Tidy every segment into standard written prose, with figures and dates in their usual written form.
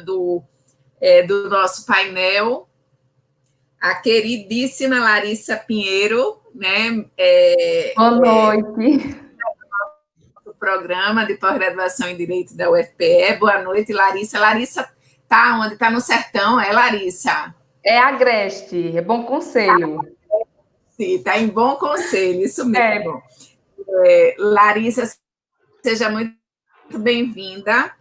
do nosso painel, a queridíssima Larissa Pinheiro, né? Boa noite. Do programa de pós-graduação em Direito da UFPE. Boa noite, Larissa. Larissa está onde? Está no sertão, é, Larissa? É Agreste, é Bom Conselho. Sim, está em Bom Conselho, isso mesmo. Larissa, seja muito bem-vinda.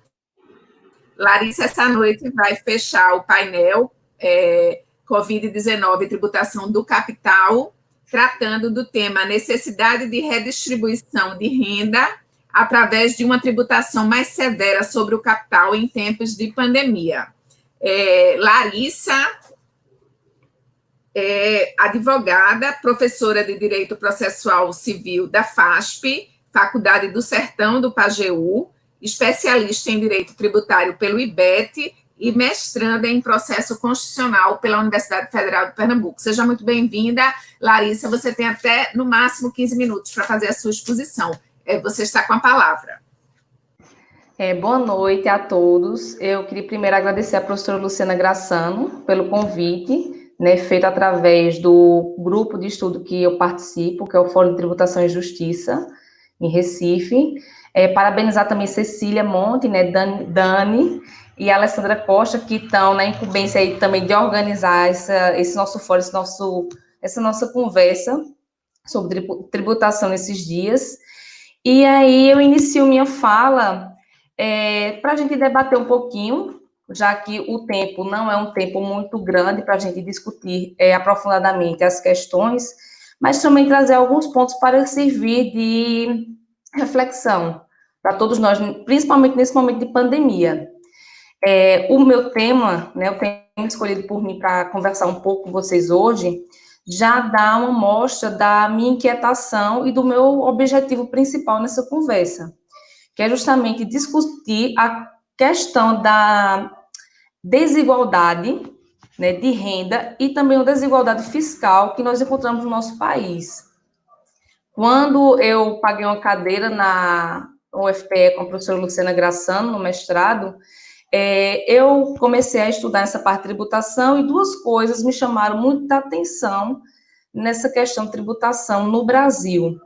Larissa, essa noite vai fechar o painel Covid-19 Tributação do Capital, tratando do tema necessidade de redistribuição de renda através de uma tributação mais severa sobre o capital em tempos de pandemia. Larissa é advogada, professora de Direito Processual Civil da FASP, Faculdade do Sertão do Pajeú, especialista em Direito Tributário pelo IBET e mestranda em Processo Constitucional pela Universidade Federal de Pernambuco. Seja muito bem-vinda, Larissa. Você tem até, no máximo, 15 minutos para fazer a sua exposição. Você está com a palavra. Boa noite a todos. Eu queria primeiro agradecer à professora Luciana Grassano pelo convite, né, feito através do grupo de estudo que eu participo, que é o Fórum de Tributação e Justiça, em Recife. Parabenizar também Cecília Monte, né, Dani e a Alessandra Costa, que estão na incumbência aí também de organizar esse nosso fórum, essa nossa conversa sobre tributação nesses dias. E aí eu inicio minha fala para a gente debater um pouquinho, já que o tempo não é um tempo muito grande para a gente discutir aprofundadamente as questões, mas também trazer alguns pontos para servir de reflexão para todos nós, principalmente nesse momento de pandemia. O meu tema, né, o tema escolhido por mim para conversar um pouco com vocês hoje, já dá uma mostra da minha inquietação e do meu objetivo principal nessa conversa, que é justamente discutir a questão da desigualdade, né, de renda e também a desigualdade fiscal que nós encontramos no nosso país. Quando eu paguei uma cadeira na UFPE com a professora Luciana Grassano, no mestrado, eu comecei a estudar essa parte de tributação e duas coisas me chamaram muita atenção nessa questão de tributação no Brasil,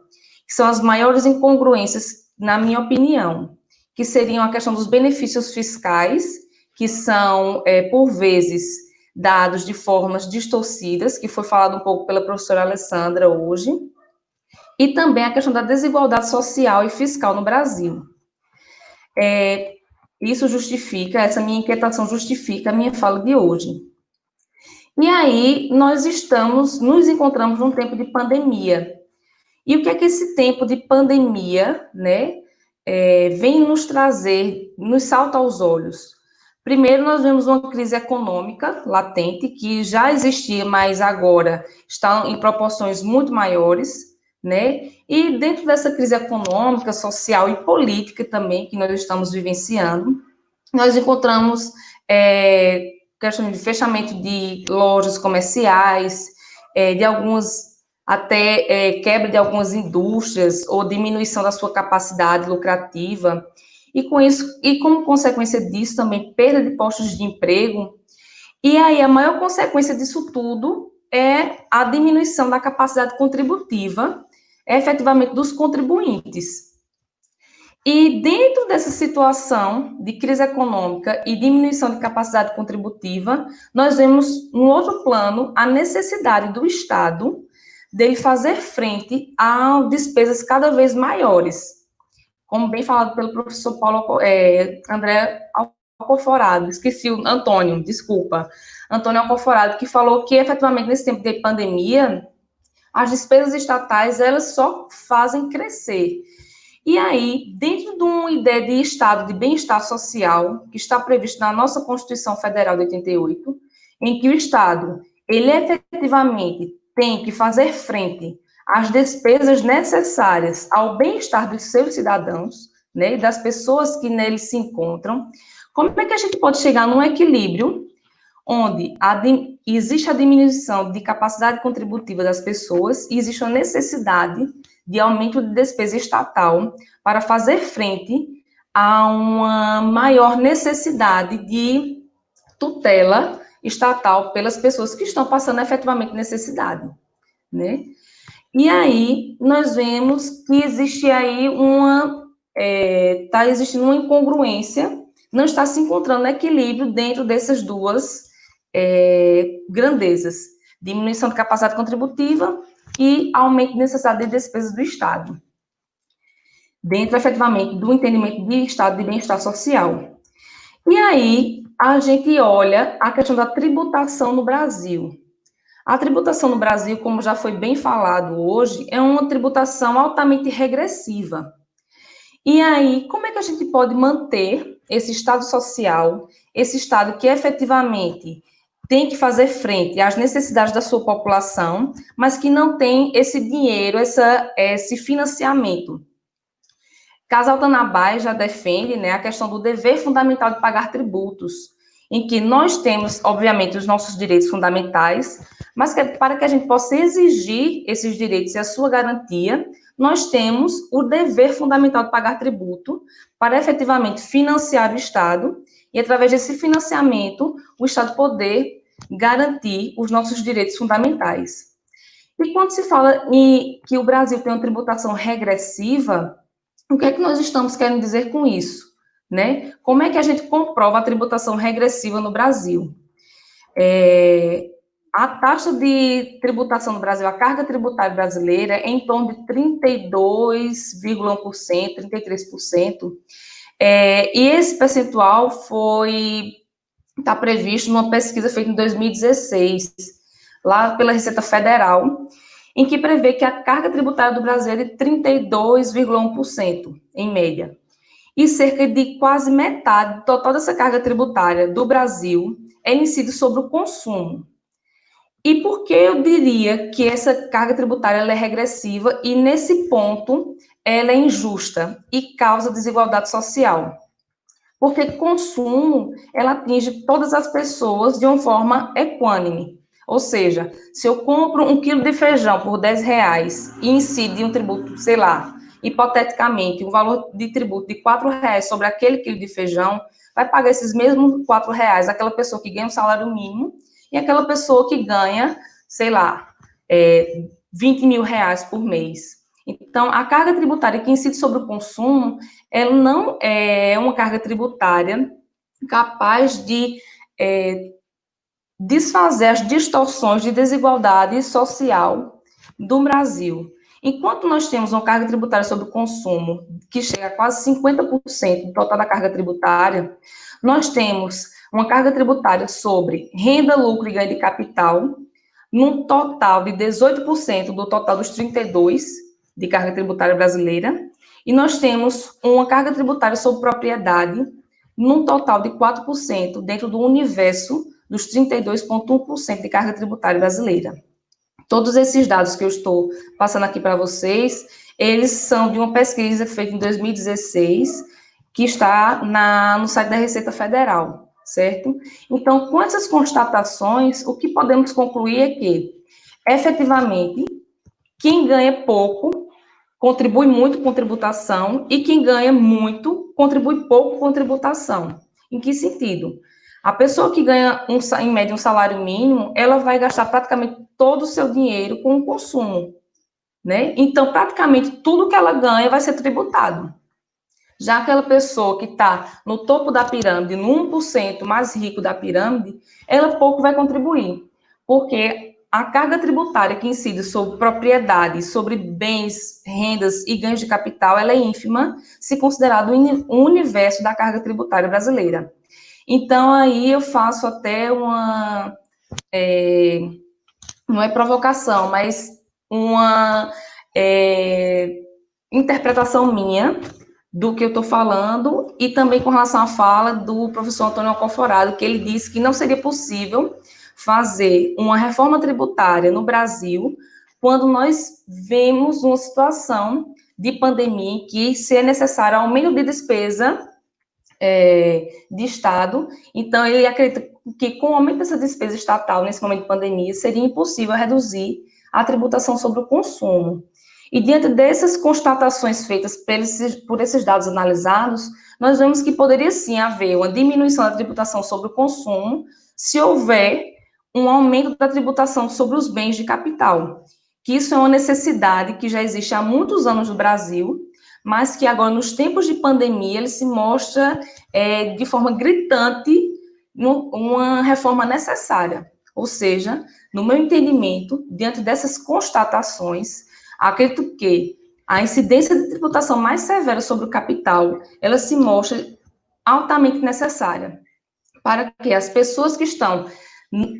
que são as maiores incongruências, na minha opinião, que seriam a questão dos benefícios fiscais, que são, por vezes, dados de formas distorcidas, que foi falado um pouco pela professora Alessandra hoje, e também a questão da desigualdade social e fiscal no Brasil. Isso justifica, essa minha inquietação justifica a minha fala de hoje. E aí, nós nos encontramos num tempo de pandemia. E o que é que esse tempo de pandemia, né, vem nos trazer, nos salta aos olhos? Primeiro, nós vemos uma crise econômica latente, que já existia, mas agora está em proporções muito maiores, né? E dentro dessa crise econômica, social e política também, que nós estamos vivenciando, nós encontramos questão de fechamento de lojas comerciais, de algumas, até quebra de algumas indústrias, ou diminuição da sua capacidade lucrativa, e com isso, e como consequência disso também, perda de postos de emprego, e aí a maior consequência disso tudo é a diminuição da capacidade contributiva, efetivamente, dos contribuintes. E dentro dessa situação de crise econômica e diminuição de capacidade contributiva, nós vemos, no outro plano, a necessidade do Estado dele fazer frente a despesas cada vez maiores. Como bem falado pelo professor André Alcoforado, Antônio Alcoforado, que falou que, efetivamente, nesse tempo de pandemia, as despesas estatais, elas só fazem crescer. E aí, dentro de uma ideia de Estado de bem-estar social, que está previsto na nossa Constituição Federal de 88, em que o Estado, ele efetivamente tem que fazer frente às despesas necessárias ao bem-estar dos seus cidadãos, né, das pessoas que neles se encontram, como é que a gente pode chegar num equilíbrio onde existe a diminuição de capacidade contributiva das pessoas e existe a necessidade de aumento de despesa estatal para fazer frente a uma maior necessidade de tutela estatal pelas pessoas que estão passando efetivamente necessidade, né? E aí, nós vemos que existe aí está existindo uma incongruência, não está se encontrando equilíbrio dentro dessas duas grandezas, diminuição de capacidade contributiva e aumento necessário de despesas do Estado, dentro, efetivamente, do entendimento de estado de bem-estar social. E aí, a gente olha a questão da tributação no Brasil. A tributação no Brasil, como já foi bem falado hoje, é uma tributação altamente regressiva. E aí, como é que a gente pode manter esse Estado social, esse Estado que efetivamente tem que fazer frente às necessidades da sua população, mas que não tem esse dinheiro, esse financiamento? Casal Tanabás já defende, né, a questão do dever fundamental de pagar tributos, em que nós temos, obviamente, os nossos direitos fundamentais, mas para que a gente possa exigir esses direitos e a sua garantia, nós temos o dever fundamental de pagar tributo para efetivamente financiar o Estado e, através desse financiamento, o Estado poder garantir os nossos direitos fundamentais. E quando se fala que o Brasil tem uma tributação regressiva, o que é que nós estamos querendo dizer com isso, né? Como é que a gente comprova a tributação regressiva no Brasil? A taxa de tributação no Brasil, a carga tributária brasileira é em torno de 32,1%, 33%, e esse percentual está previsto numa pesquisa feita em 2016, lá pela Receita Federal, em que prevê que a carga tributária do Brasil é de 32,1%, em média. E cerca de quase metade do total dessa carga tributária do Brasil é incide sobre o consumo. E por que eu diria que essa carga tributária ela é regressiva e, nesse ponto, ela é injusta e causa desigualdade social? Porque consumo, ela atinge todas as pessoas de uma forma equânime. Ou seja, se eu compro 1 quilo de feijão por R$10 e incide um tributo, sei lá, hipoteticamente, um valor de tributo de R$4 sobre aquele quilo de feijão, vai pagar esses mesmos R$4 aquela pessoa que ganha um salário mínimo e aquela pessoa que ganha, sei lá, 20 mil reais por mês. Então, a carga tributária que incide sobre o consumo, ela não é uma carga tributária capaz de desfazer as distorções de desigualdade social do Brasil. Enquanto nós temos uma carga tributária sobre o consumo que chega a quase 50% do total da carga tributária, nós temos uma carga tributária sobre renda, lucro e ganho de capital, num total de 18% do total dos 32% de carga tributária brasileira, e nós temos uma carga tributária sobre propriedade, num total de 4% dentro do universo dos 32,1% de carga tributária brasileira. Todos esses dados que eu estou passando aqui para vocês, eles são de uma pesquisa feita em 2016, que está no site da Receita Federal, certo? Então, com essas constatações, o que podemos concluir é que, efetivamente, quem ganha pouco contribui muito com tributação e quem ganha muito contribui pouco com tributação. Em que sentido? A pessoa que ganha, em média, um salário mínimo, ela vai gastar praticamente todo o seu dinheiro com o consumo, né? Então, praticamente tudo que ela ganha vai ser tributado. Já aquela pessoa que está no topo da pirâmide, no 1% mais rico da pirâmide, ela pouco vai contribuir, porque a carga tributária que incide sobre propriedade, sobre bens, rendas e ganhos de capital, ela é ínfima, se considerado o universo da carga tributária brasileira. Então, aí eu faço até não é provocação, mas uma interpretação minha do que eu estou falando, e também com relação à fala do professor Antônio Alcoforado, que ele disse que não seria possível fazer uma reforma tributária no Brasil quando nós vemos uma situação de pandemia em que se é necessário aumento de despesa de Estado. Então, ele acredita que com o aumento dessa despesa estatal nesse momento de pandemia, seria impossível reduzir a tributação sobre o consumo. E diante dessas constatações feitas por esses dados analisados, nós vemos que poderia sim haver uma diminuição da tributação sobre o consumo se houver um aumento da tributação sobre os bens de capital, que isso é uma necessidade que já existe há muitos anos no Brasil, mas que agora, nos tempos de pandemia, ele se mostra de forma gritante uma reforma necessária. Ou seja, no meu entendimento, diante dessas constatações, acredito que a incidência de tributação mais severa sobre o capital, ela se mostra altamente necessária, para que as pessoas que estão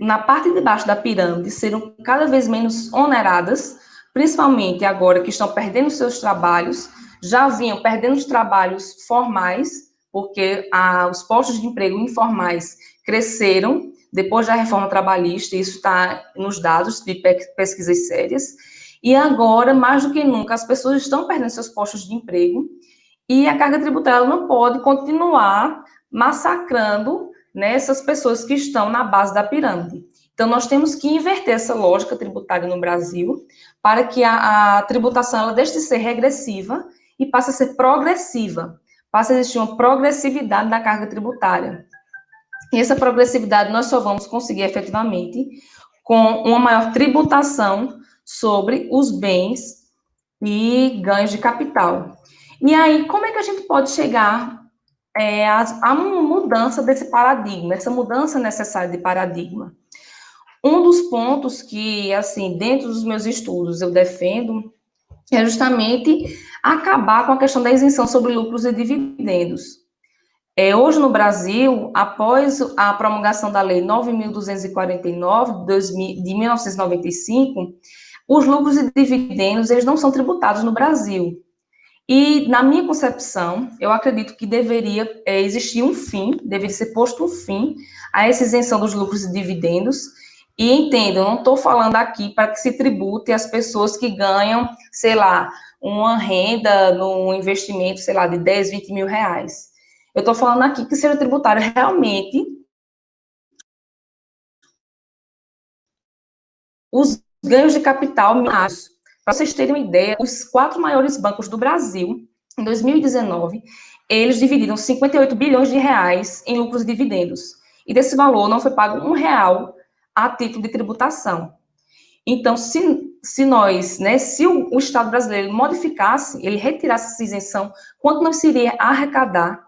na parte de baixo da pirâmide sejam cada vez menos oneradas, principalmente agora que estão perdendo seus trabalhos, já vinham perdendo os trabalhos formais, porque os postos de emprego informais cresceram depois da reforma trabalhista, isso está nos dados de pesquisas sérias, e agora, mais do que nunca, as pessoas estão perdendo seus postos de emprego, e a carga tributária não pode continuar massacrando, né, essas pessoas que estão na base da pirâmide. Então, nós temos que inverter essa lógica tributária no Brasil, para que a tributação ela deixe de ser regressiva e passe a ser progressiva, passe a existir uma progressividade da carga tributária. E essa progressividade nós só vamos conseguir efetivamente com uma maior tributação sobre os bens e ganhos de capital. E aí, como é que a gente pode chegar a uma mudança desse paradigma, essa mudança necessária de paradigma? Um dos pontos que, assim, dentro dos meus estudos eu defendo é justamente acabar com a questão da isenção sobre lucros e dividendos. Hoje no Brasil, após a promulgação da Lei 9.249 de 1995, os lucros e dividendos, eles não são tributados no Brasil. E, na minha concepção, eu acredito que deveria existir um fim, deveria ser posto um fim a essa isenção dos lucros e dividendos. E entendo, eu não estou falando aqui para que se tribute as pessoas que ganham, sei lá, uma renda no investimento, sei lá, de 10, 20 mil reais. Eu estou falando aqui que seja tributário realmente os ganhos de capital mínimos. Para vocês terem uma ideia, os 4 maiores bancos do Brasil, em 2019, eles dividiram 58 bilhões de reais em lucros e dividendos. E desse valor não foi pago R$1 a título de tributação. Então, se nós, né, se o Estado brasileiro modificasse, ele retirasse essa isenção, quanto nós iria arrecadar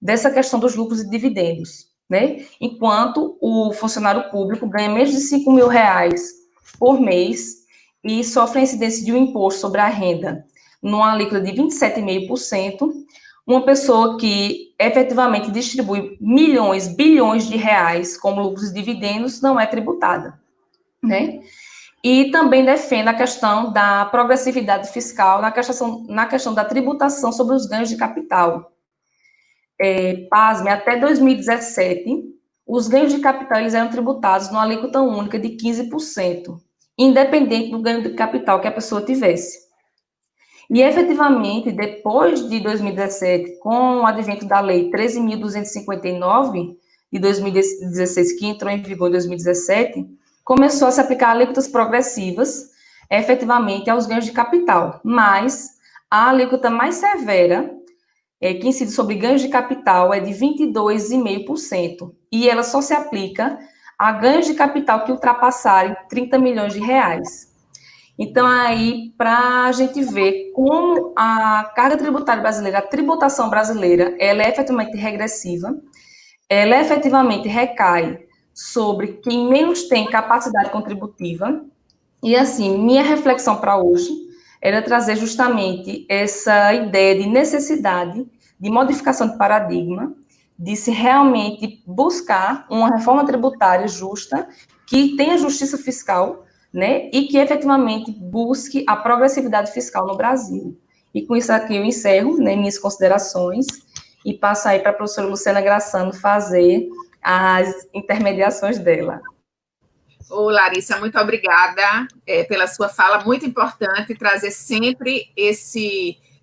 dessa questão dos lucros e dividendos, né? Enquanto o funcionário público ganha menos de 5 mil reais por mês e sofre a incidência de um imposto sobre a renda numa alíquota de 27,5%, uma pessoa que efetivamente distribui milhões, bilhões de reais como lucros e dividendos não é tributada, né? E também defende a questão da progressividade fiscal na questão da tributação sobre os ganhos de capital. Pasme, até 2017, os ganhos de capital eles eram tributados numa alíquota única de 15%, independente do ganho de capital que a pessoa tivesse. E, efetivamente, depois de 2017, com o advento da Lei 13.259, de 2016, que entrou em vigor em 2017, começou a se aplicar alíquotas progressivas, efetivamente, aos ganhos de capital. Mas a alíquota mais severa, que incide sobre ganhos de capital, é de 22,5%. E ela só se aplica a ganhos de capital que ultrapassarem 30 milhões de reais. Então, aí, para a gente ver como a carga tributária brasileira, a tributação brasileira, ela é efetivamente regressiva, ela efetivamente recai sobre quem menos tem capacidade contributiva. E, assim, minha reflexão para hoje era trazer justamente essa ideia de necessidade de modificação de paradigma, de se realmente buscar uma reforma tributária justa, que tenha justiça fiscal, né, e que efetivamente busque a progressividade fiscal no Brasil. E com isso aqui eu encerro, né, minhas considerações e passo aí para a professora Luciana Graçano fazer as intermediações dela. Ô, Larissa, muito obrigada pela sua fala, muito importante trazer sempre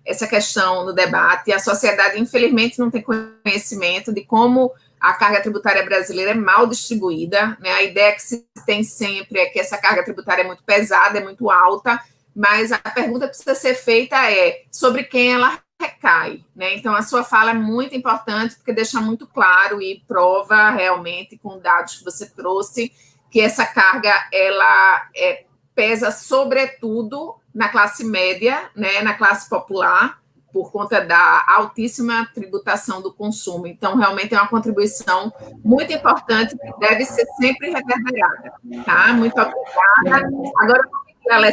essa questão no debate. A sociedade, infelizmente, não tem conhecimento de como a carga tributária brasileira é mal distribuída, né? A ideia que se tem sempre é que essa carga tributária é muito pesada, é muito alta, mas a pergunta que precisa ser feita é sobre quem ela recai, né? Então, a sua fala é muito importante, porque deixa muito claro e prova realmente, com dados que você trouxe, que essa carga, ela pesa sobretudo na classe média, né, na classe popular, por conta da altíssima tributação do consumo. Então, realmente é uma contribuição muito importante que deve ser sempre reverberada, tá? Muito obrigada. Agora,